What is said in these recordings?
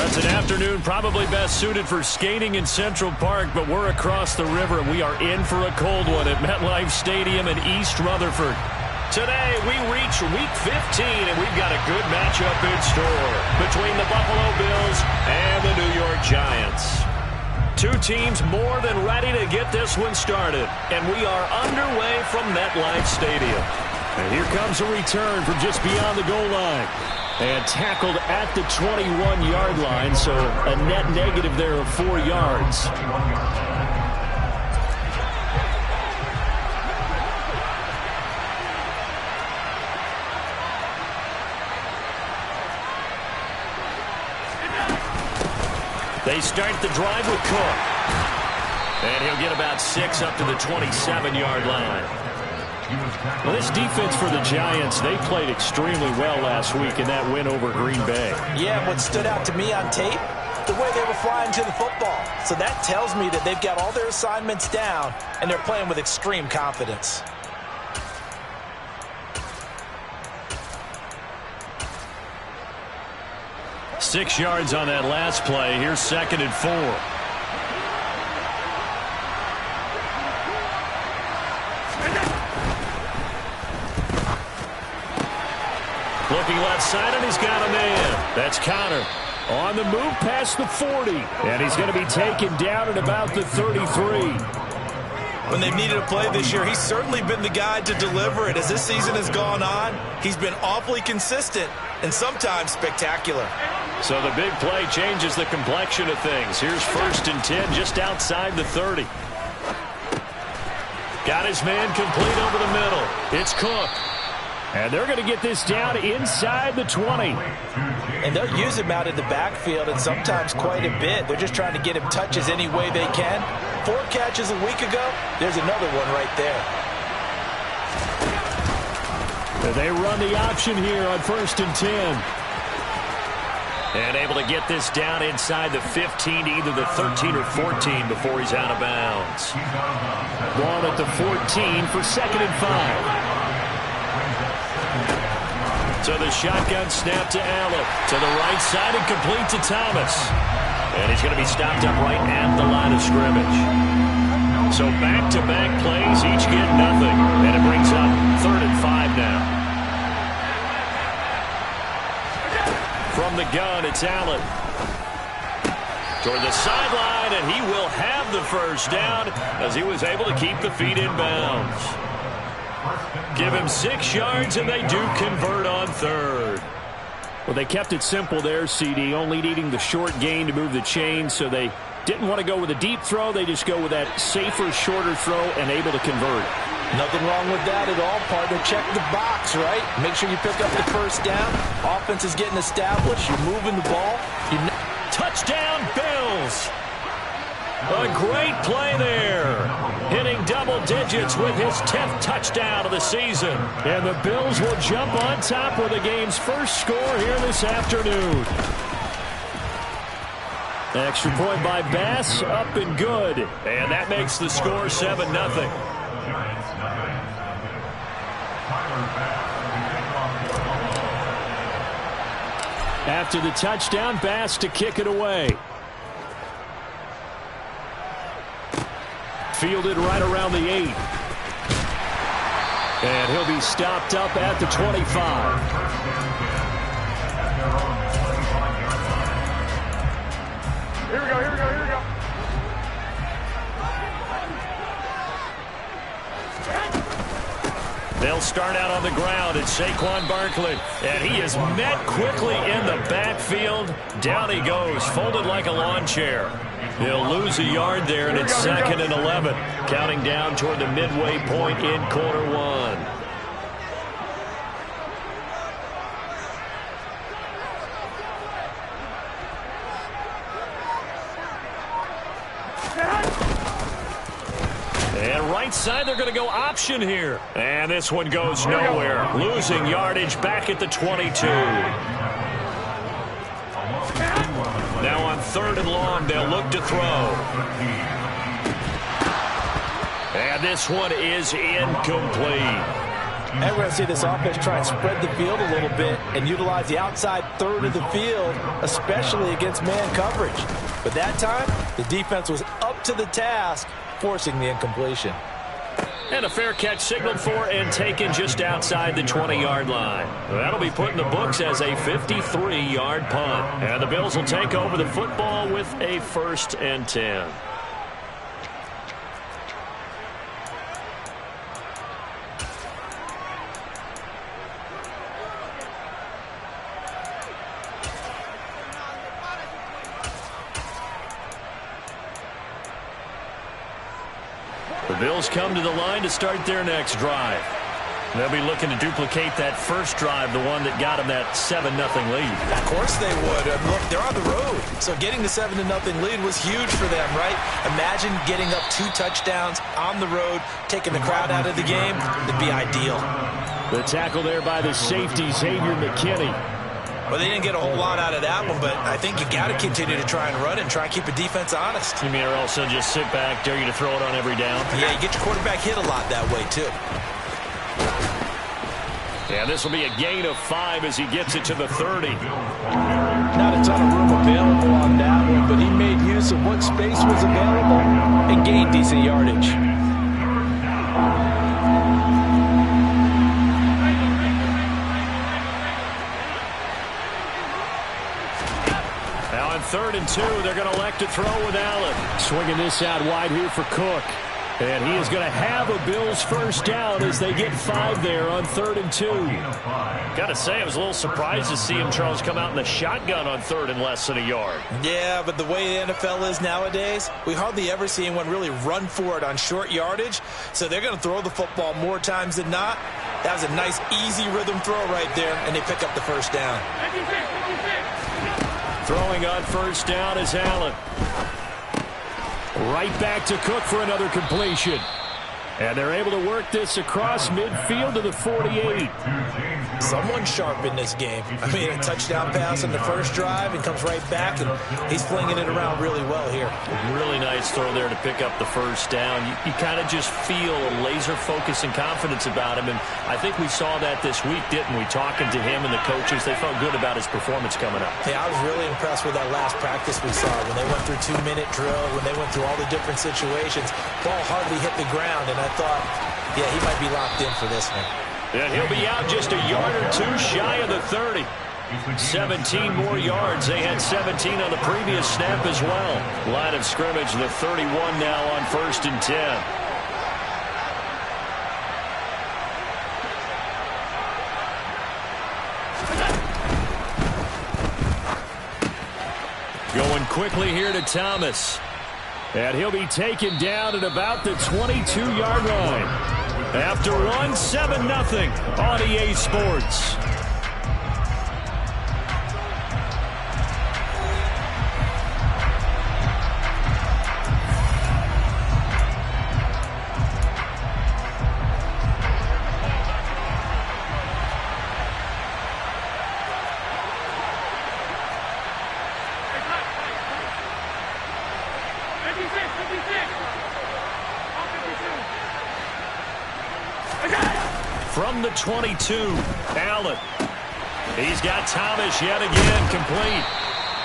It's an afternoon probably best suited for skating in Central Park, but we're across the river, and we are in for a cold one at MetLife Stadium in East Rutherford. Today, we reach Week 15, and we've got a good matchup in store between the Buffalo Bills and the New York Giants. Two teams more than ready to get this one started, and we are underway from MetLife Stadium. And here comes a return from just beyond the goal line. And tackled at the 21-yard line, so a net negative there of 4 yards. They start the drive with Cook. And he'll get about 6 up to the 27-yard line. Well, this defense for the Giants, they played extremely well last week in that win over Green Bay. Yeah, what stood out to me on tape, the way they were flying to the football. So that tells me that they've got all their assignments down, and they're playing with extreme confidence. Six yards on that last play. Here's 2nd and 4. Looking left side, and he's got a man. That's Conner. On the move past the 40. And he's going to be taken down at about the 33. When they've needed a play this year, he's certainly been the guy to deliver it. As this season has gone on, he's been awfully consistent and sometimes spectacular. So the big play changes the complexion of things. Here's 1st and 10 just outside the 30. Got his man complete over the middle. It's Cook. And they're going to get this down inside the 20. And they'll use him out in the backfield, and sometimes quite a bit. They're just trying to get him touches any way they can. 4 catches a week ago. There's another one right there. They run the option here on 1st and 10. And able to get this down inside the 15, either the 13 or 14 before he's out of bounds. Ball at the 14 for 2nd and 5. So the shotgun snap to Allen. To the right side and complete to Thomas. And he's going to be stopped up right at the line of scrimmage. So back-to-back plays, each get nothing. And it brings up 3rd and 5 now. From the gun, it's Allen. Toward the sideline, and he will have the first down as he was able to keep the feet in bounds. Give him 6 yards, and they do convert on 3rd. Well, they kept it simple there, CD, only needing the short gain to move the chain, so they didn't want to go with a deep throw. They just go with that safer, shorter throw and able to convert. Nothing wrong with that at all, partner. Check the box, right? Make sure you pick up the first down. Offense is getting established. You're moving the ball. Touchdown, Bills! A great play there. Hitting double digits with his 10th touchdown of the season. And the Bills will jump on top with the game's first score here this afternoon. Extra point by Bass, up and good. And that makes the score 7-0. After the touchdown, Bass to kick it away. Fielded right around the 8. And he'll be stopped up at the 25. Here we go, here we go, here we go. They'll start out on the ground. It's Saquon Barkley. And he is met quickly in the backfield. Down he goes, folded like a lawn chair. He'll lose a yard there, and it's 2nd and 11. Counting down toward the midway point in quarter 1. And right side, they're going to go option here. And this one goes nowhere. Losing yardage back at the 22. Now on 3rd and long, they'll look to throw. And this one is incomplete. And we're going to see this offense try and spread the field a little bit and utilize the outside third of the field, especially against man coverage. But that time, the defense was up to the task, forcing the incompletion. And a fair catch signaled for and taken just outside the 20-yard line. That'll be put in the books as a 53-yard punt. And the Bills will take over the football with a 1st and 10. The Bills come to the line to start their next drive. They'll be looking to duplicate that first drive, the one that got them that 7-0 lead. Of course they would. Look, they're on the road, so getting the 7-0 lead was huge for them, right? Imagine getting up 2 touchdowns on the road, taking the crowd out of the game. It'd be ideal. The tackle there by the safety, Xavier McKinney. Well, they didn't get a whole lot out of that one, but I think you got to continue to try and run and try and keep the defense honest. You mean or else they'll just sit back, dare you to throw it on every down? Yeah, you get your quarterback hit a lot that way, too. Yeah, this will be a gain of 5 as he gets it to the 30. Not a ton of room available on that one, but he made use of what space was available and gained decent yardage. Now on 3rd and 2, they're going to elect to throw with Allen. Swinging this out wide here for Cook. And he is going to have a Bills first down as they get 5 there on 3rd and 2. Got to say, I was a little surprised to see him, Charles, come out in the shotgun on 3rd and less than a yard. Yeah, but the way the NFL is nowadays, we hardly ever see anyone really run for it on short yardage. So they're going to throw the football more times than not. That was a nice, easy rhythm throw right there, and they pick up the first down. Throwing on first down is Allen. Right back to Cook for another completion. And they're able to work this across midfield to the 48. Someone sharp in this game. I mean, a touchdown pass on the first drive and comes right back, and he's flinging it around really well here. Really nice throw there to pick up the first down. You kind of just feel a laser focus and confidence about him, and I think we saw that this week, didn't we? Talking to him and the coaches, they felt good about his performance coming up. Yeah, I was really impressed with that last practice we saw when they went through 2-minute drill, when they went through all the different situations. Ball hardly hit the ground, and I thought, yeah, he might be locked in for this one. And he'll be out just a yard or 2 shy of the 30. 17 more yards. They had 17 on the previous snap as well. Line of scrimmage, the 31 now on 1st and 10. Going quickly here to Thomas. And he'll be taken down at about the 22-yard line. After one, 7-0 on EA Sports. From the 22, Allen. He's got Thomas yet again complete.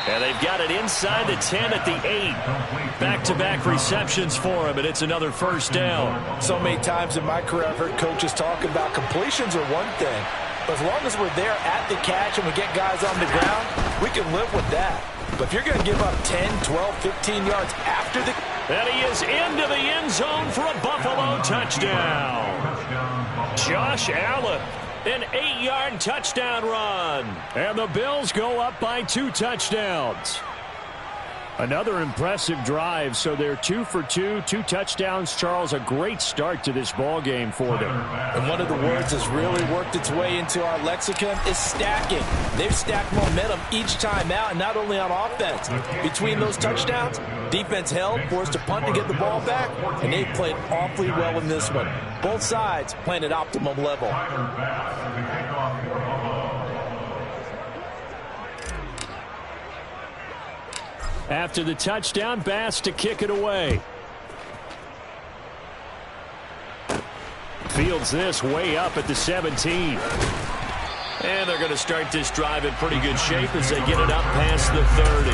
And they've got it inside the 10 at the 8. Back-to-back receptions for him, and it's another first down. So many times in my career I've heard coaches talk about completions are one thing. But as long as we're there at the catch and we get guys on the ground, we can live with that. But if you're going to give up 10, 12, 15 yards after the... And he is into the end zone for a Buffalo touchdown. Josh Allen, an 8-yard touchdown run. And the Bills go up by 2 touchdowns. Another impressive drive, so they're 2 for 2, 2 touchdowns. Charles, a great start to this ball game for them. And one of the words that's really worked its way into our lexicon is stacking. They've stacked momentum each time out, and not only on offense. Between those touchdowns, defense held, forced a punt to get the ball back, and they played awfully well in this one. Both sides playing at optimum level. After the touchdown, Bass to kick it away. Fields this way up at the 17. And they're going to start this drive in pretty good shape as they get it up past the 30.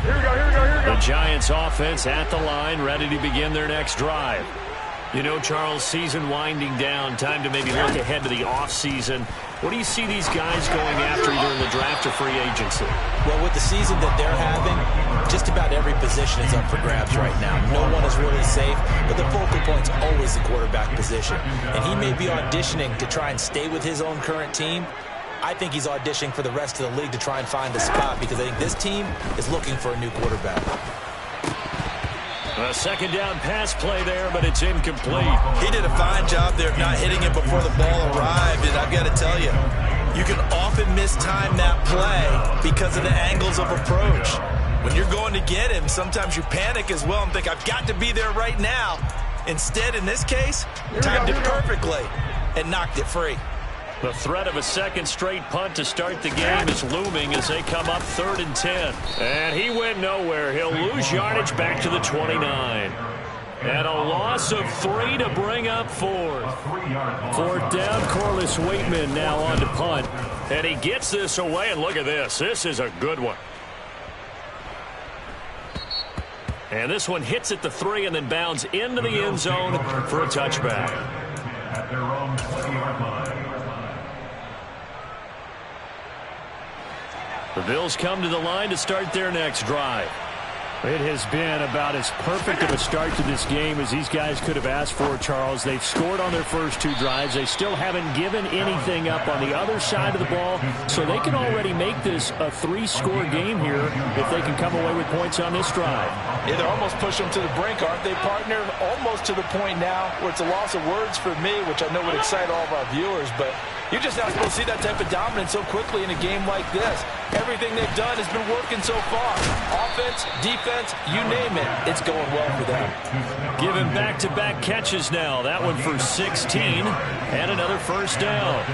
Here we go, here we go, here we go. The Giants offense at the line, ready to begin their next drive. You know, Charles, season winding down, time to maybe look ahead to the offseason. What do you see these guys going after either in the draft or free agency? Well, with the season that they're having, just about every position is up for grabs right now. No one is really safe, but the focal point's always the quarterback position. And he may be auditioning to try and stay with his own current team. I think he's auditioning for the rest of the league to try and find a spot because I think this team is looking for a new quarterback. A second down pass play there, but it's incomplete. He did a fine job there of not hitting it before the ball arrived, and I've got to tell you, you can often mistime that play because of the angles of approach. When you're going to get him, sometimes you panic as well and think, I've got to be there right now. Instead, in this case, timed it perfectly and knocked it free. The threat of a second straight punt to start the game is looming as they come up 3rd and 10. And he went nowhere. He'll lose yardage back to the 29. And a loss of 3 to bring up 4th. 4th down, Corliss Waitman now on to punt. And he gets this away, and look at this. This is a good one. And this one hits at the 3 and then bounds into the end zone for a touchback. At their own 20-yard line. The Bills come to the line to start their next drive. It has been about as perfect of a start to this game as these guys could have asked for, Charles. They've scored on their first 2 drives. They still haven't given anything up on the other side of the ball, so they can already make this a 3-score game here if they can come away with points on this drive. Yeah, they're almost pushing them to the brink, aren't they, partner? Almost to the point now where it's a loss of words for me, which I know would excite all of our viewers, but you're just not supposed to see that type of dominance so quickly in a game like this. Everything they've done has been working so far. Offense, defense, you name it, it's going well for them. Given back-to-back catches now. That one for 16 and another first down.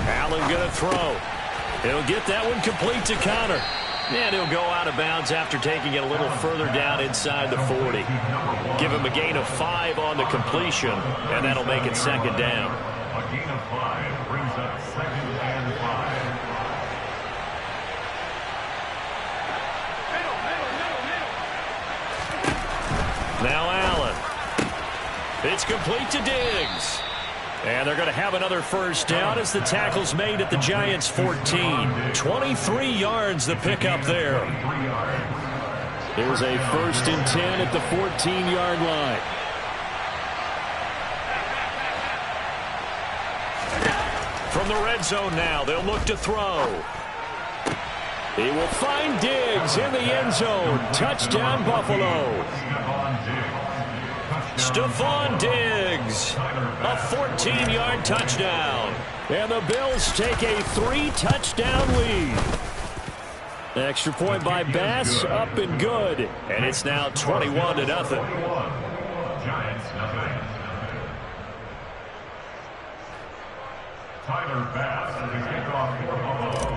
Allen going to throw. He'll get that one complete to Connor. And he'll go out of bounds after taking it a little further down inside the 40. Give him a gain of 5 on the completion, and that'll make it 2nd down. A gain of 5 brings up 2nd and 5. Now Allen. It's complete to Diggs. And they're going to have another first down as the tackle's made at the Giants' 14. 23 yards the pickup there. There's a 1st and 10 at the 14-yard line. From the red zone now, they'll look to throw. He will find Diggs in the end zone. Touchdown, Buffalo. Stephon Diggs, a 14-yard touchdown. And the Bills take a 3-touchdown lead. Extra point by Bass, up and good. And it's now 21-0. Giants nothing. Tyler Bass is the kickoff for Buffalo.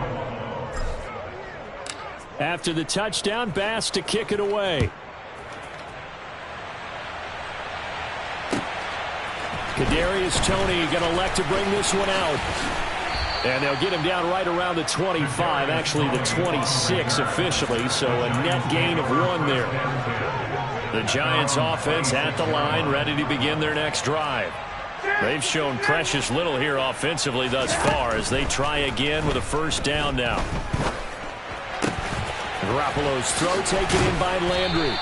After the touchdown, Bass to kick it away. Kadarius Toney going to elect to bring this one out. And they'll get him down right around the 25, actually the 26 officially, so a net gain of 1 there. The Giants offense at the line, ready to begin their next drive. They've shown precious little here offensively thus far as they try again with a first down now. Garoppolo's throw taken in by Landry.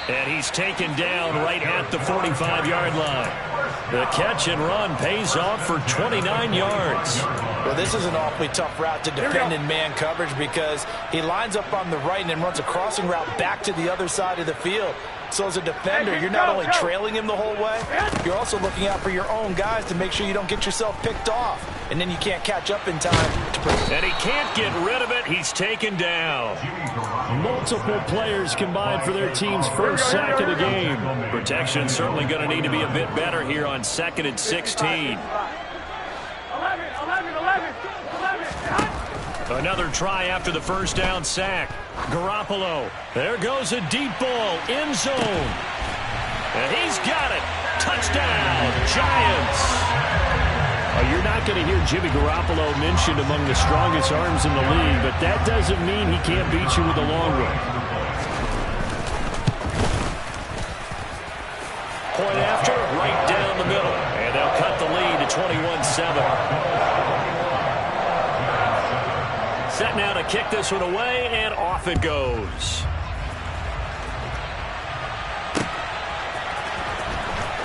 And he's taken down right at the 45-yard line. The catch and run pays off for 29 yards. Well, this is an awfully tough route to defend in man coverage because he lines up on the right and then runs a crossing route back to the other side of the field. So as a defender, you're not only trailing him the whole way, you're also looking out for your own guys to make sure you don't get yourself picked off. And then you can't catch up in time. And he can't get rid of it. He's taken down. Multiple players combined for their team's first sack of the game. Protection certainly going to need to be a bit better here on 2nd and 16. Another try after the first down sack. Garoppolo. There goes a deep ball. End zone. And he's got it. Touchdown, Giants. You're not going to hear Jimmy Garoppolo mentioned among the strongest arms in the league, but that doesn't mean he can't beat you with a long one. Point after, right down the middle. And they'll cut the lead to 21-7. Set now to kick this one away, and off it goes.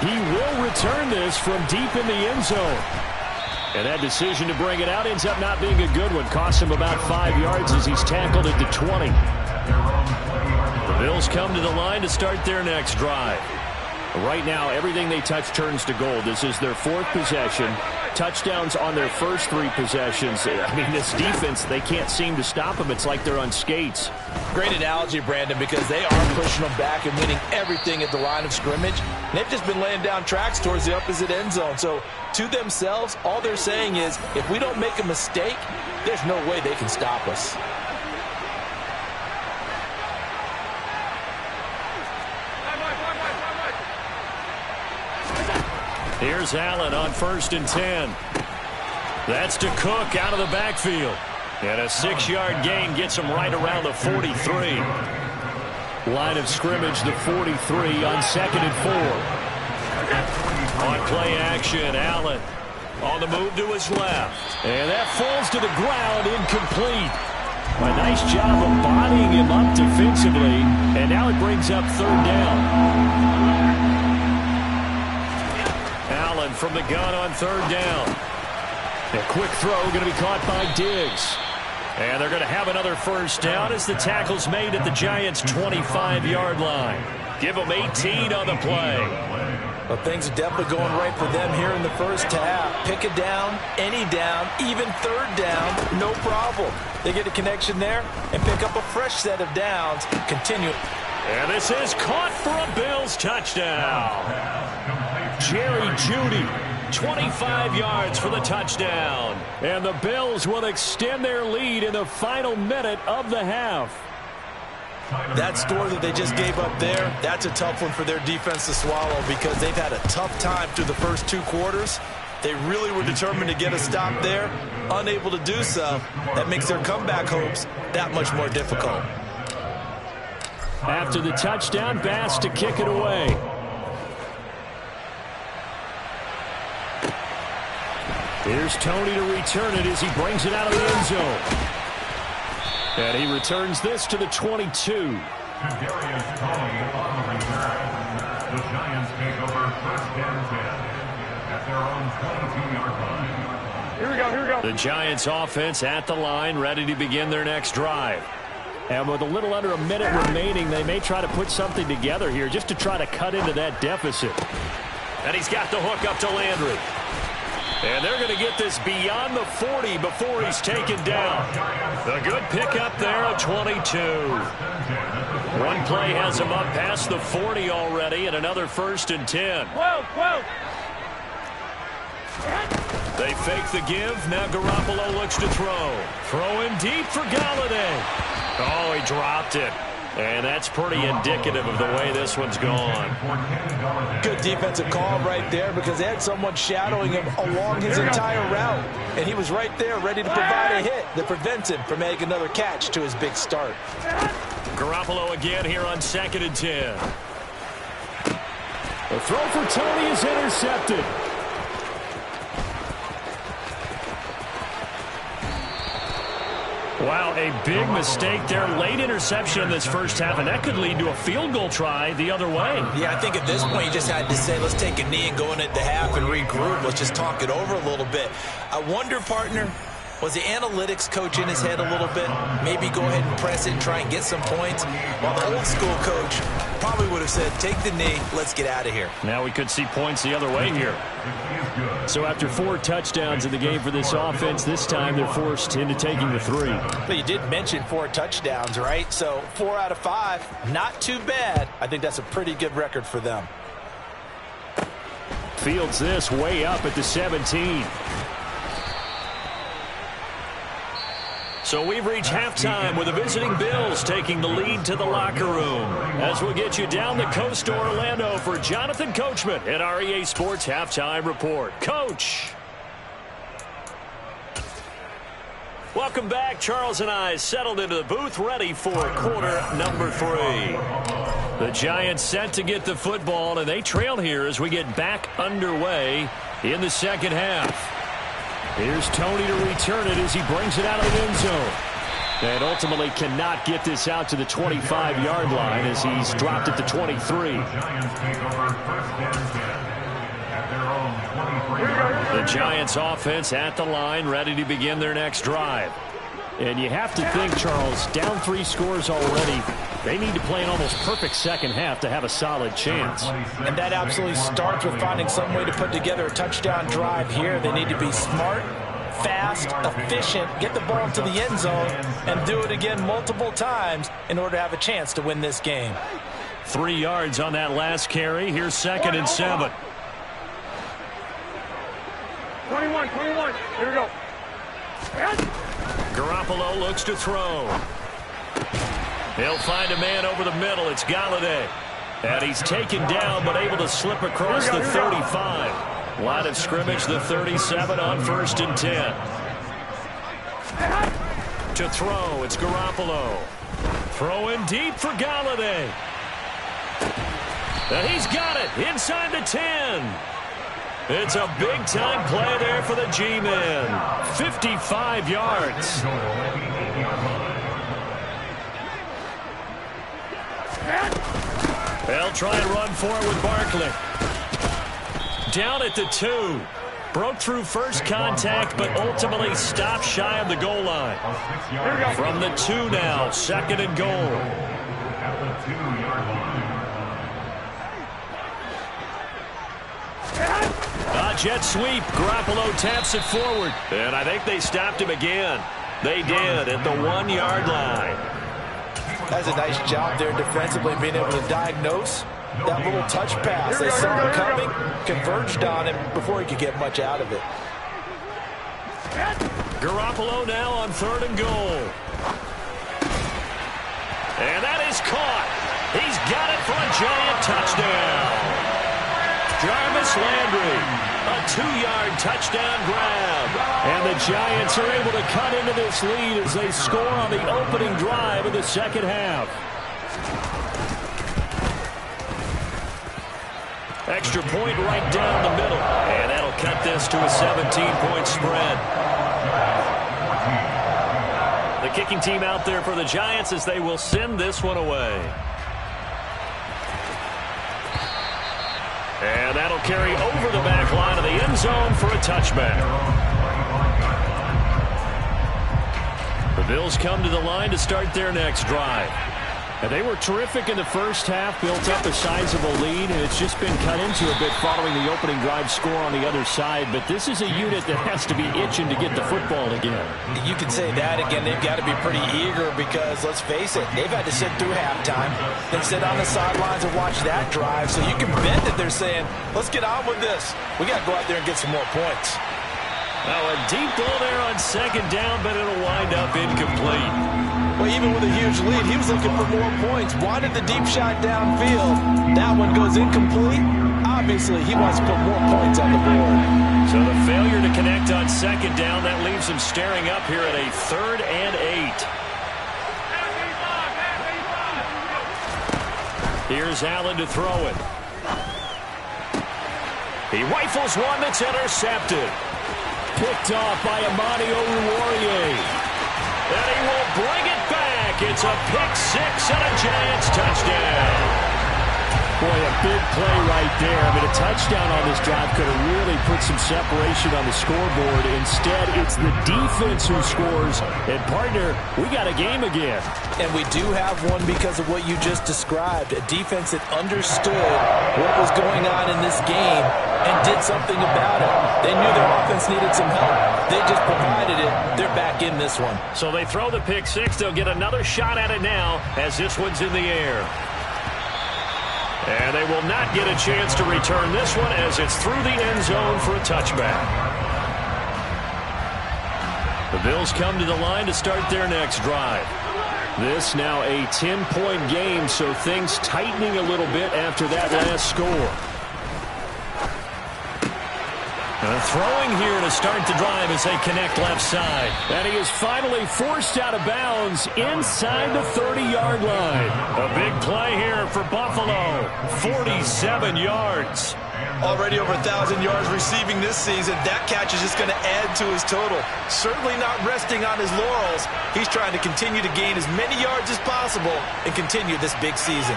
He will return this from deep in the end zone. And that decision to bring it out ends up not being a good one. Costs him about 5 yards as he's tackled at the 20. The Bills come to the line to start their next drive. Right now, everything they touch turns to gold. This is their 4th possession. Touchdowns on their first 3 possessions. I mean, this defense, they can't seem to stop them. It's like they're on skates. Great analogy, Brandon, because they are pushing them back and winning everything at the line of scrimmage. And they've just been laying down tracks towards the opposite end zone. So, to themselves, all they're saying is, if we don't make a mistake, there's no way they can stop us. Here's Allen on 1st and 10. That's to Cook out of the backfield. And a 6-yard gain gets him right around the 43. Line of scrimmage, the 43 on 2nd and 4. On play action, Allen on the move to his left. And that falls to the ground, incomplete. A nice job of bodying him up defensively. And now it brings up 3rd down. Allen from the gun on 3rd down. A quick throw going to be caught by Diggs. And they're going to have another first down as the tackle's made at the Giants' 25-yard line. Give them 18 on the play. Well, things are definitely going right for them here in the first half. Pick a down, any down, even 3rd down, no problem. They get a connection there and pick up a fresh set of downs. Continue. And this is caught for a Bills touchdown. Jerry Jeudy, 25 yards for the touchdown. And the Bills will extend their lead in the final minute of the half. That score that they just gave up there, that's a tough one for their defense to swallow because they've had a tough time through the first 2 quarters. They really were determined to get a stop there, unable to do so. That makes their comeback hopes that much more difficult. After the touchdown, Bass to kick it away. Here's Tony to return it as he brings it out of the end zone. And he returns this to the 22. Kadarius Toney on the return. The Giants take over 1st and 10 at their own 22-yard line. Here we go, here we go. The Giants offense at the line, ready to begin their next drive. And with a little under a minute remaining, they may try to put something together here just to try to cut into that deficit. And he's got the hook up to Landry. And they're going to get this beyond the 40 before he's taken down. A good pickup there at 22. One play has him up past the 40 already, and another 1st and 10. Whoa. They fake the give. Now Garoppolo looks to throw. Throwing deep for Galladay. Oh, he dropped it. And that's pretty indicative of the way this one's gone. Good defensive call right there because they had someone shadowing him along his entire route. And he was right there ready to provide a hit that prevents him from making another catch to his big start. Garoppolo again here on 2nd and 10. The throw for Tony is intercepted. Wow, a big mistake there. Late interception in this first half, and that could lead to a field goal try the other way. Yeah, I think at this point you just had to say, let's take a knee and go in at the half and regroup. Let's just talk it over a little bit. I wonder, partner, was the analytics coach in his head a little bit? Maybe go ahead and press it and try and get some points. While the old school coach probably would have said, take the knee, let's get out of here. Now we could see points the other way here. So after 4 touchdowns in the game for this offense, this time they're forced into taking the 3. But you did mention 4 touchdowns, right? So 4 out of 5, not too bad. I think that's a pretty good record for them. Fields this way up at the 17. So we've reached halftime with the visiting Bills taking the lead to the locker room. As we'll get you down the coast to Orlando for Jonathan Coachman at our EA Sports Halftime Report. Coach. Welcome back. Charles and I settled into the booth ready for quarter number 3. The Giants set to get the football, and they trail here as we get back underway in the second half. Here's Tony to return it as he brings it out of the end zone. And ultimately cannot get this out to the 25-yard line as he's dropped it to 23. The Giants offense at the line, ready to begin their next drive. And you have to think, Charles, down 3 scores already. They need to play an almost perfect second half to have a solid chance. And that absolutely starts with finding some way to put together a touchdown drive here. They need to be smart, fast, efficient, get the ball into the end zone, and do it again multiple times in order to have a chance to win this game. 3 yards on that last carry. Here's 2nd and 7. 21. Here we go. Garoppolo looks to throw. He'll find a man over the middle. It's Galladay. And he's taken down but able to slip across the 35. Line of scrimmage, the 37 on 1st and 10. To throw, it's Garoppolo. Throwing deep for Galladay. And he's got it inside the 10. It's a big-time play there for the G-Men. 55 yards. They'll try and run for it with Barkley. Down at the 2. Broke through first contact, but ultimately stopped shy of the goal line. From the 2 now, 2nd and goal. At the 2-yard line. Jet sweep. Garoppolo taps it forward. And I think they stopped him again. They did at the 1-yard line. That's a nice job there defensively, being able to diagnose that little touch pass. They saw him coming, converged on him before he could get much out of it. Garoppolo now on 3rd and goal. And that is caught. He's got it for a Giant touchdown. Jarvis Landry. A 2-yard touchdown grab. And the Giants are able to cut into this lead as they score on the opening drive of the second half. Extra point right down the middle. And that'll cut this to a 17-point spread. The kicking team out there for the Giants as they will send this one away. And that'll carry over the back line of the end zone for a touchback. The Bills come to the line to start their next drive. And they were terrific in the first half, built up a sizable lead, and it's just been cut into a bit following the opening drive score on the other side. But this is a unit that has to be itching to get the football again. You can say that again. They've got to be pretty eager because, let's face it, they've had to sit through halftime, then sit on the sidelines and watch that drive. So you can bet that they're saying, let's get on with this. We got to go out there and get some more points. Now a deep ball there on 2nd down, but it'll wind up incomplete. Well, even with a huge lead, he was looking for more points. Wanted the deep shot downfield. That one goes incomplete. Obviously, he wants to put more points on the board. So the failure to connect on 2nd down, that leaves him staring up here at a 3rd and 8. Here's Allen to throw it. He rifles one that's intercepted. Picked off by Amani Oruwariye. And he will bring it back. It's a pick-6 and a Giants touchdown. Boy, a big play right there. I mean, a touchdown on this drive could have really put some separation on the scoreboard. Instead, it's the defense who scores. And, partner, we got a game again. And we do have one because of what you just described. A defense that understood what was going on in this game and did something about it. They knew their offense needed some help. They just provided it. They're back in this one. So they throw the pick-6. They'll get another shot at it now as this one's in the air. And they will not get a chance to return this one as it's through the end zone for a touchback. The Bills come to the line to start their next drive. This now a 10-point game, so things tightening a little bit after that last score. Throwing here to start the drive as they connect left side. And he is finally forced out of bounds inside the 30-yard line. A big play here for Buffalo. 47 yards. Already over 1,000 yards receiving this season. That catch is just going to add to his total. Certainly not resting on his laurels. He's trying to continue to gain as many yards as possible and continue this big season.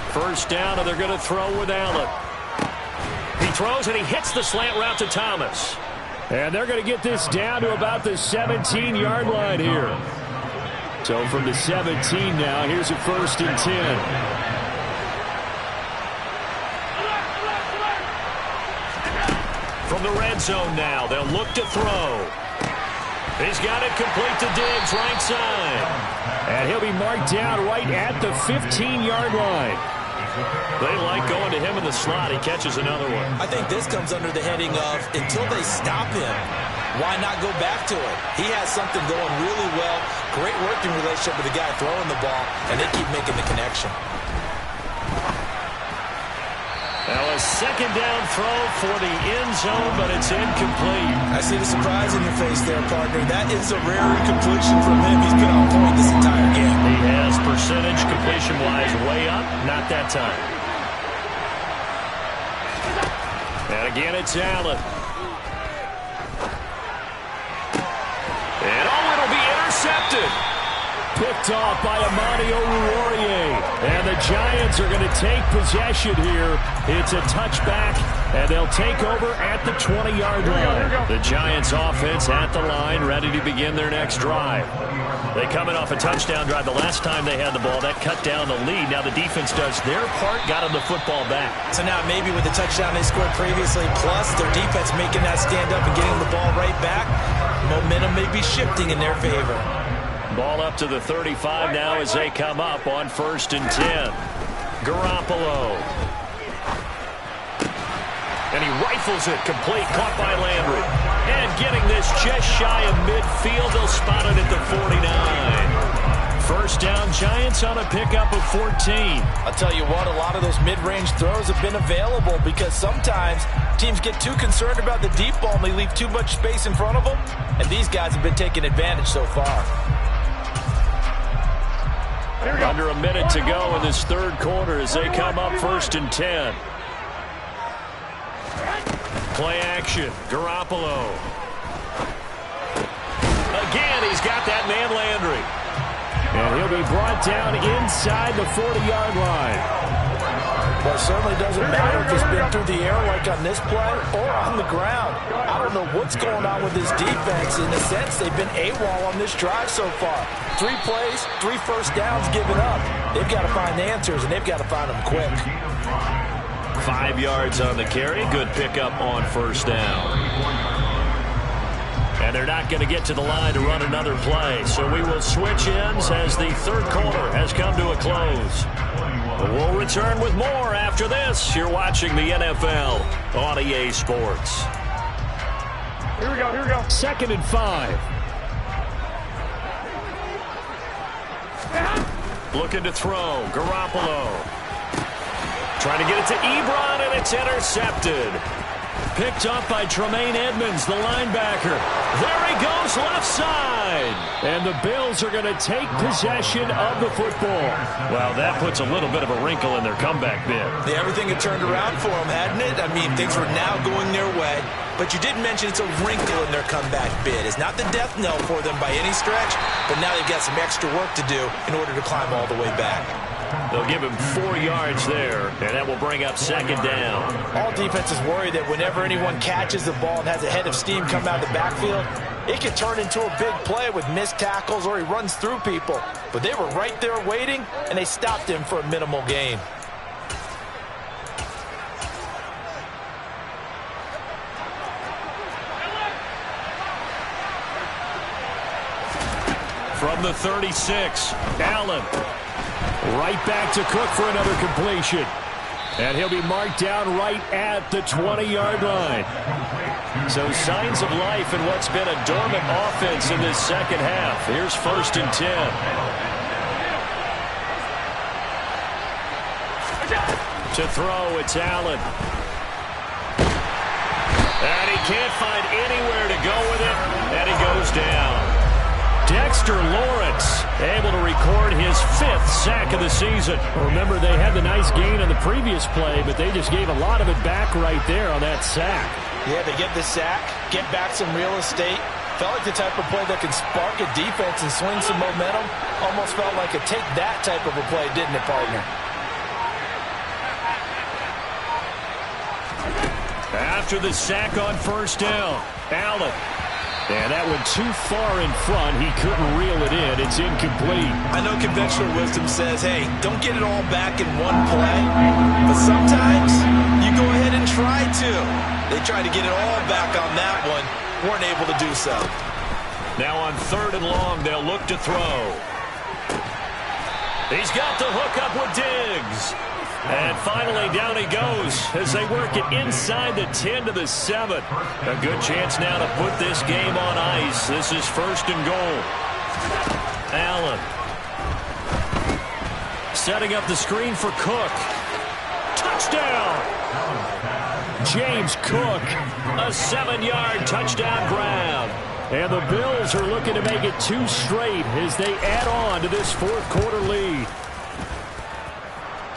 First down, and they're going to throw with Allen. He throws, and he hits the slant route to Thomas. And they're going to get this down to about the 17-yard line here. So from the 17 now, here's a 1st and 10. From the red zone now, they'll look to throw. He's got it complete to Diggs, right side. And he'll be marked down right at the 15-yard line. They like going to him in the slot. He catches another one. I think this comes under the heading of until they stop him, why not go back to it? He has something going really well. Great working relationship with the guy throwing the ball, and they keep making the connection. Now a second down throw for the end zone, but it's incomplete. I see the surprise in your face there, partner. That is a rare incompletion from him. He's been on point this entire game. He has percentage completion-wise way up. Not that time. And again, it's Allen. And it'll be intercepted. Picked off by Amani Oruwariye. And the Giants are going to take possession here. It's a touchback, and they'll take over at the 20-yard line. The Giants offense at the line, ready to begin their next drive. They coming off a touchdown drive. The last time they had the ball, that cut down the lead. Now the defense does their part, got them the football back. So now maybe with the touchdown they scored previously, plus their defense making that stand up and getting the ball right back, momentum may be shifting in their favor. Ball up to the 35 now as they come up on 1st and 10. Garoppolo. And he rifles it complete, caught by Landry. And getting this just shy of midfield, they'll spot it at the 49. First down, Giants on a pickup of 14. I'll tell you what, a lot of those mid-range throws have been available because sometimes teams get too concerned about the deep ball and they leave too much space in front of them. And these guys have been taking advantage so far. Under a minute to go in this third quarter as they come up 1st and 10. Play action. Garoppolo. Again, he's got that man Landry. And he'll be brought down inside the 40-yard line. Well, it certainly doesn't matter if it's been through the air like on this play or on the ground. I don't know what's going on with this defense. In a sense, they've been AWOL on this drive so far. 3 plays, 3 first downs given up. They've got to find the answers, and they've got to find them quick. 5 yards on the carry. Good pickup on first down. And they're not going to get to the line to run another play. So we will switch ends as the third quarter has come to a close. But we'll return with more after this. You're watching the NFL on EA Sports. Here we go, here we go. 2nd and 5. Looking to throw. Garoppolo. Trying to get it to Ebron, and it's intercepted. Picked up by Tremaine Edmonds, the linebacker. There he goes, left side. And the Bills are going to take possession of the football. Well, that puts a little bit of a wrinkle in their comeback bid. Yeah, everything had turned around for them, hadn't it? I mean, things were now going their way. But you did mention it's a wrinkle in their comeback bid. It's not the death knell for them by any stretch, but now they've got some extra work to do in order to climb all the way back. They'll give him 4 yards there, and that will bring up 2nd down. All defenses worry that whenever anyone catches the ball and has a head of steam come out of the backfield, it can turn into a big play with missed tackles or he runs through people. But they were right there waiting, and they stopped him for a minimal gain. From the 36, Allen. Right back to Cook for another completion. And he'll be marked down right at the 20-yard line. So signs of life in what's been a dormant offense in this second half. Here's 1st and 10. To throw, it's Allen. And he can't find anywhere to go with it, and he goes down. Dexter Lawrence able to record his 5th sack of the season. Remember, they had the nice gain on the previous play, but they just gave a lot of it back right there on that sack. Yeah, they get the sack, get back some real estate. Felt like the type of play that can spark a defense and swing some momentum. Almost felt like a take that type of a play, didn't it, partner? After the sack on 1st down, Allen. And that went too far in front. He couldn't reel it in. It's incomplete. I know conventional wisdom says, hey, don't get it all back in one play. But sometimes you go ahead and try to. They tried to get it all back on that one. Weren't able to do so. Now on 3rd and long, they'll look to throw. He's got the hook up with Diggs. And finally, down he goes as they work it inside the 10 to the 7. A good chance now to put this game on ice. This is 1st and goal. Allen. Setting up the screen for Cook. Touchdown! James Cook. A 7-yard touchdown grab. And the Bills are looking to make it 2 straight as they add on to this 4th quarter lead.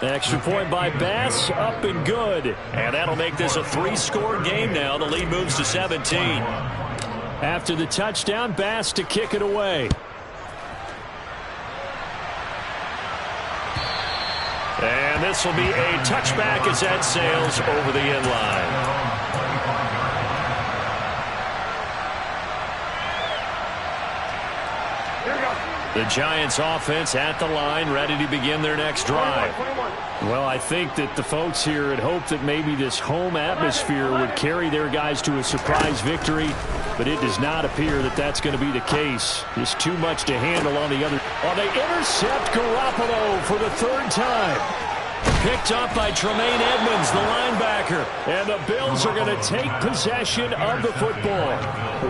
Extra point by Bass, up and good. And that'll make this a 3-score game now. The lead moves to 17. After the touchdown, Bass to kick it away. And this will be a touchback as that sails over the end line. The Giants offense at the line, ready to begin their next drive. Well, I think that the folks here had hoped that maybe this home atmosphere would carry their guys to a surprise victory, but it does not appear that that's going to be the case. Just too much to handle on the other. Oh, they intercept Garoppolo for the 3rd time. Picked up by Tremaine Edmonds, the linebacker. And the Bills are going to take possession of the football.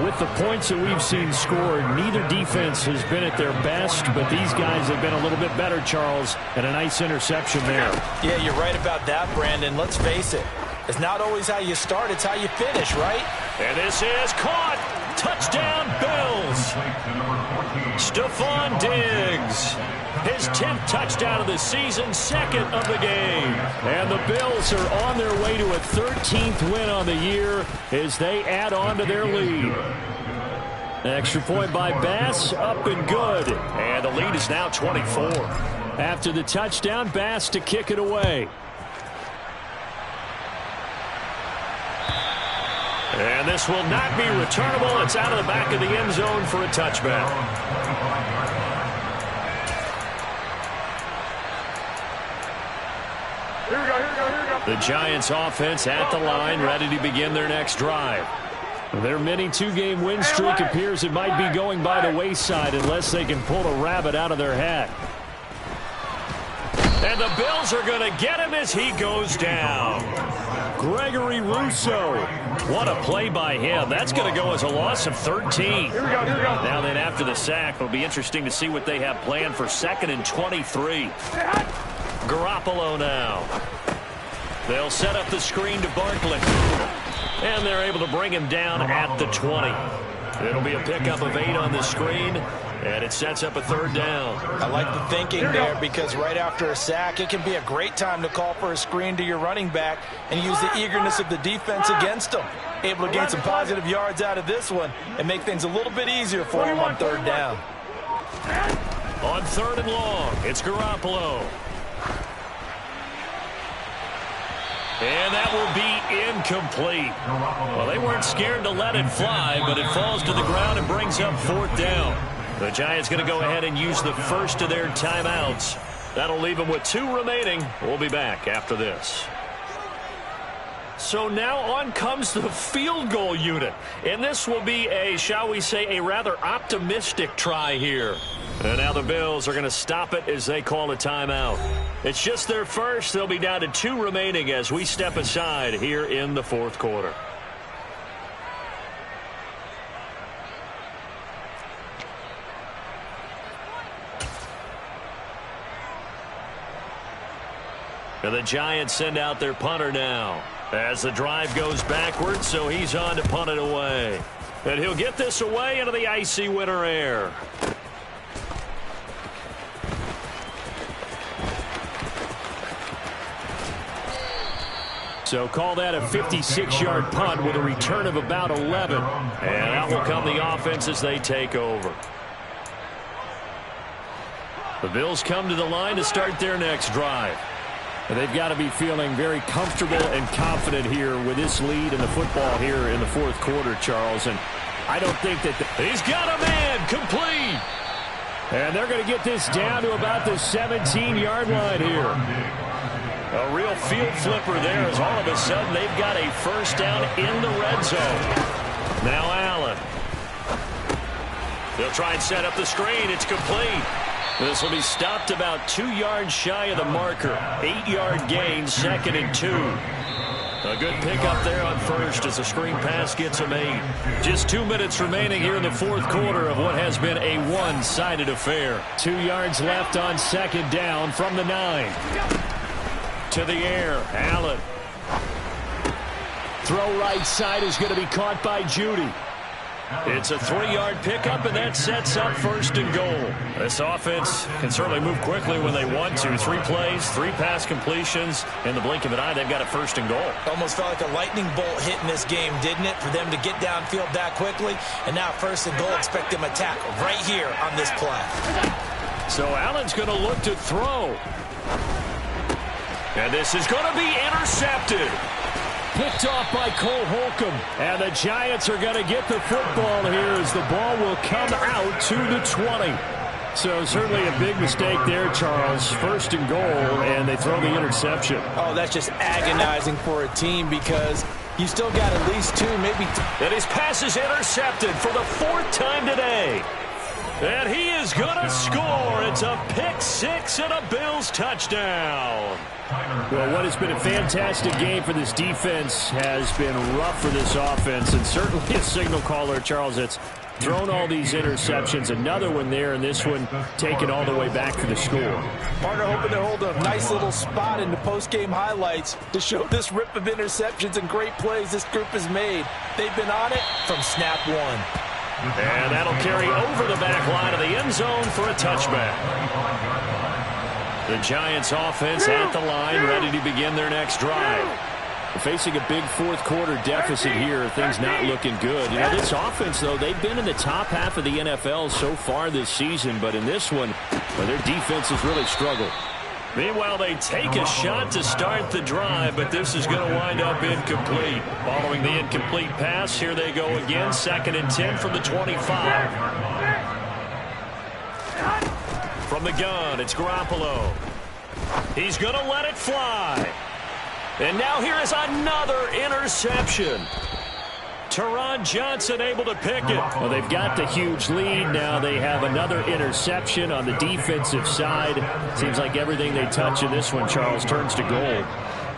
With the points that we've seen scored, neither defense has been at their best, but these guys have been a little bit better, Charles, and a nice interception there. Yeah, you're right about that, Brandon. Let's face it. It's not always how you start, it's how you finish, right? And this is caught. Touchdown, Bills. Stephon Diggs. His 10th touchdown of the season, 2nd of the game. And the Bills are on their way to a 13th win on the year as they add on to their lead. Extra point by Bass, up and good. And the lead is now 24. After the touchdown, Bass to kick it away. And this will not be returnable. It's out of the back of the end zone for a touchback. Here we go. The Giants offense at the line, ready to begin their next drive. Their mini 2-game win streak appears it might be going by the wayside unless they can pull a rabbit out of their hat. And the Bills are going to get him as he goes down. Gregory Rousseau. What a play by him. That's going to go as a loss of 13. Here we go. Now then, after the sack, it'll be interesting to see what they have planned for 2nd and 23. Garoppolo now. They'll set up the screen to Barkley. And they're able to bring him down at the 20. It'll be a pickup of 8 on the screen. And it sets up a 3rd down. I like the thinking there because right after a sack, it can be a great time to call for a screen to your running back and use the eagerness of the defense against them. Able to gain some positive yards out of this one and make things a little bit easier for them on 3rd down. On 3rd and long, it's Garoppolo. And that will be incomplete. Well, they weren't scared to let it fly, but it falls to the ground and brings up 4th down. The Giants going to go ahead and use the first of their timeouts. That'll leave them with 2 remaining. We'll be back after this. So now on comes the field goal unit. And this will be a, shall we say, a rather optimistic try here. And now the Bills are going to stop it as they call a timeout. It's just their first. They'll be down to 2 remaining as we step aside here in the 4th quarter. And the Giants send out their punter now as the drive goes backwards, so he's on to punt it away. And he'll get this away into the icy winter air. So call that a 56-yard punt with a return of about 11. And out will come the offense as they take over. The Bills come to the line to start their next drive. They've got to be feeling very comfortable and confident here with this lead in the football here in the fourth quarter, Charles. And I don't think that... He's got a man complete. And they're going to get this down to about the 17-yard line here. A real field flipper there as all of a sudden they've got a first down in the red zone. Now Allen. They'll try and set up the screen. It's complete. This will be stopped about 2 yards shy of the marker. 8-yard gain, 2nd and 2. A good pickup there on first as the screen pass gets a 8. Just 2 minutes remaining here in the fourth quarter of what has been a one-sided affair. 2 yards left on 2nd down from the 9. To the air, Allen. Throw right side is going to be caught by Judy. It's a 3-yard pickup, and that sets up 1st and goal. This offense can certainly move quickly when they want to. 3 plays, 3 pass completions. In the blink of an eye, they've got a 1st and goal. Almost felt like a lightning bolt hit in this game, didn't it? For them to get downfield that quickly. And now 1st and goal, expect them to tackle right here on this play. So Allen's going to look to throw. And this is going to be intercepted. Picked off by Cole Holcomb. And the Giants are going to get the football here as the ball will come out to the 20. So certainly a big mistake there, Charles. 1st and goal, and they throw the interception. Oh, that's just agonizing for a team because you still got at least 2, maybe 3. And his pass is intercepted for the 4th time today. And he is going to score. It's a pick 6 and a Bills touchdown. Well, what has been a fantastic game for this defense has been rough for this offense, and certainly a signal caller, Charles, that's thrown all these interceptions. Another one there, and this one taken all the way back for the score. Partner hoping to hold a nice little spot in the post-game highlights to show this rip of interceptions and great plays this group has made. They've been on it from snap 1. And that'll carry over the back line of the end zone for a touchback. The Giants offense at the line, ready to begin their next drive. Facing a big fourth quarter deficit here, things not looking good. You know, this offense, though, they've been in the top half of the NFL so far this season, but in this one, well, their defense has really struggled. Meanwhile, they take a shot to start the drive, but this is going to wind up incomplete. Following the incomplete pass, here they go again, 2nd and 10 from the 25. From the gun, it's Garoppolo. He's going to let it fly. And now here is another interception. Teron Johnson able to pick it. Well, they've got the huge lead. Now they have another interception on the defensive side. Seems like everything they touch in this one, Charles, turns to gold.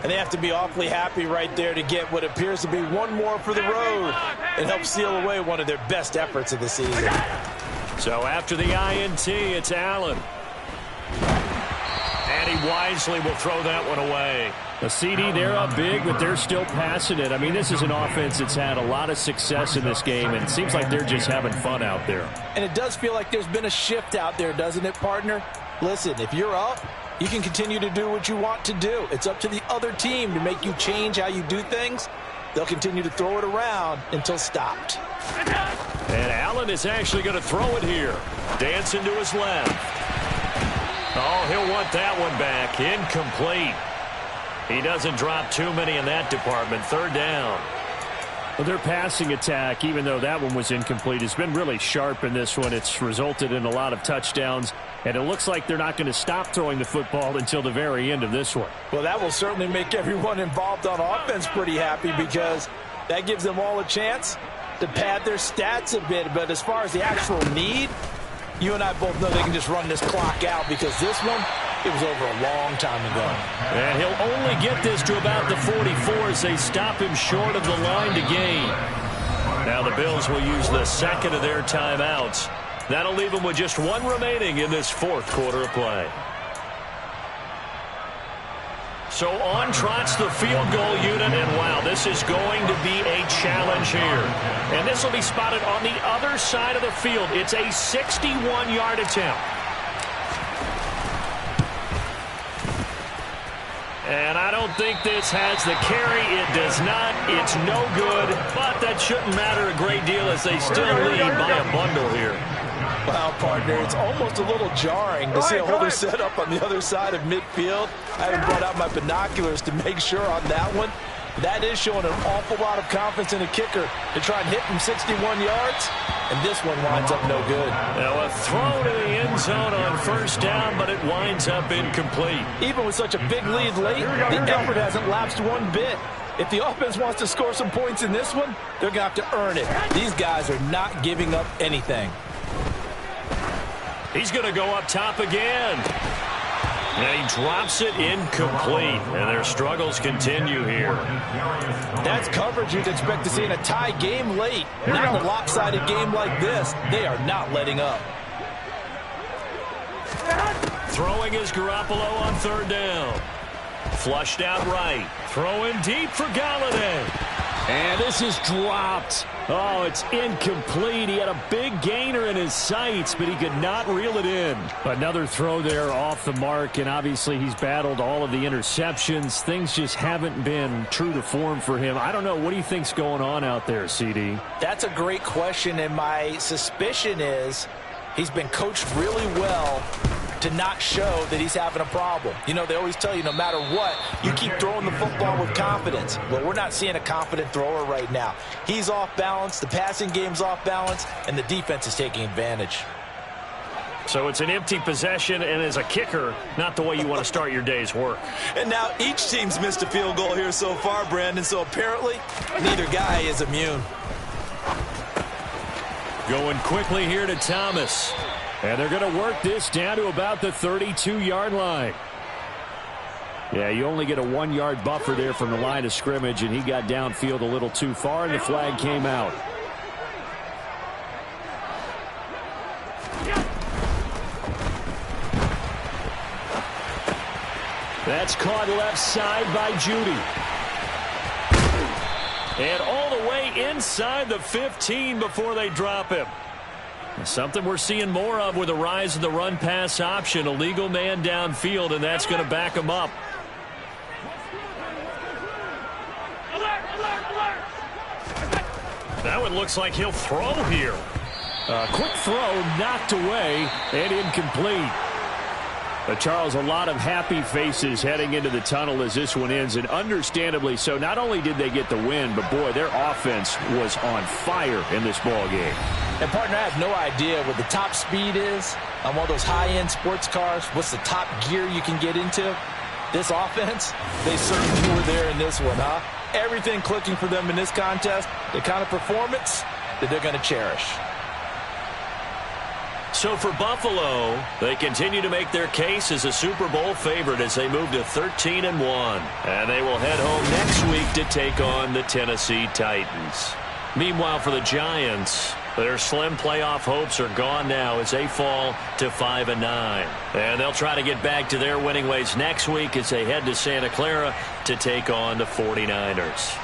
And they have to be awfully happy right there to get what appears to be one more for the road and help seal away one of their best efforts of the season. So after the INT, it's Allen. And he wisely will throw that one away. A CD, they're up big, but they're still passing it. I mean, this is an offense that's had a lot of success in this game, and it seems like they're just having fun out there. And it does feel like there's been a shift out there, doesn't it, partner? Listen, if you're up, you can continue to do what you want to do. It's up to the other team to make you change how you do things. They'll continue to throw it around until stopped. And Allen is actually going to throw it here. Dancing to his left. Oh, he'll want that one back. Incomplete. He doesn't drop too many in that department. 3rd down. Well, their passing attack, even though that one was incomplete, has been really sharp in this one. It's resulted in a lot of touchdowns, and it looks like they're not going to stop throwing the football until the very end of this one. Well, that will certainly make everyone involved on offense pretty happy because that gives them all a chance to pad their stats a bit. But as far as the actual need, you and I both know they can just run this clock out because this one, it was over a long time ago. And he'll only get this to about the 44 as they stop him short of the line to gain. Now the Bills will use the 2nd of their timeouts. That'll leave them with just 1 remaining in this 4th quarter of play. So on trots the field goal unit, and wow, this is going to be a challenge here. And this will be spotted on the other side of the field. It's a 61-yard attempt. And I don't think this has the carry. It does not. It's no good. But that shouldn't matter a great deal as they still lead by a bundle here. Wow, partner, it's almost a little jarring to see a holder set up on the other side of midfield. I haven't brought out my binoculars to make sure on that one. That is showing an awful lot of confidence in a kicker to try and hit from 61 yards. And this one winds up no good. Now a throw to the end zone on first down, but it winds up incomplete. Even with such a big lead late, the effort hasn't lapsed one bit. If the offense wants to score some points in this one, they're going to have to earn it. These guys are not giving up anything. He's going to go up top again. And he drops it incomplete. And their struggles continue here. That's coverage you'd expect to see in a tie game late. Not in a lopsided game like this. They are not letting up. Throwing is Garoppolo on third down. Flushed out right. Throwing deep for Galladay. And this is dropped. Oh, it's incomplete. He had a big gainer in his sights, but he could not reel it in. Another throw there off the mark, and obviously he's battled all of the interceptions. Things just haven't been true to form for him. I don't know. What do you think's going on out there, CD? That's a great question, and my suspicion is he's been coached really well to not show that he's having a problem. You know, they always tell you no matter what, you keep throwing the football with confidence. Well, we're not seeing a confident thrower right now. He's off balance, the passing game's off balance, and the defense is taking advantage. So it's an empty possession, and as a kicker, not the way you want to start your day's work. And now each team's missed a field goal here so far, Brandon, so apparently neither guy is immune. Going quickly here to Thomas. And they're going to work this down to about the 32-yard line. Yeah, you only get a 1-yard buffer there from the line of scrimmage, and he got downfield a little too far, and the flag came out. That's caught left side by Judy. And all the way inside the 15 before they drop him. Something we're seeing more of with the rise of the run-pass option. A legal man downfield, and that's going to back him up. That one looks like he'll throw here. Quick throw knocked away and incomplete. Charles, a lot of happy faces heading into the tunnel as this one ends, and understandably so. Not only did they get the win, but boy, their offense was on fire in this ball game. And partner, I have no idea what the top speed is on one of those high-end sports cars. What's the top gear you can get into? This offense, they certainly were there in this one, huh? Everything clicking for them in this contest, the kind of performance that they're going to cherish. So for Buffalo, they continue to make their case as a Super Bowl favorite as they move to 13-1. And they will head home next week to take on the Tennessee Titans. Meanwhile, for the Giants, their slim playoff hopes are gone now as they fall to 5-9. And they'll try to get back to their winning ways next week as they head to Santa Clara to take on the 49ers.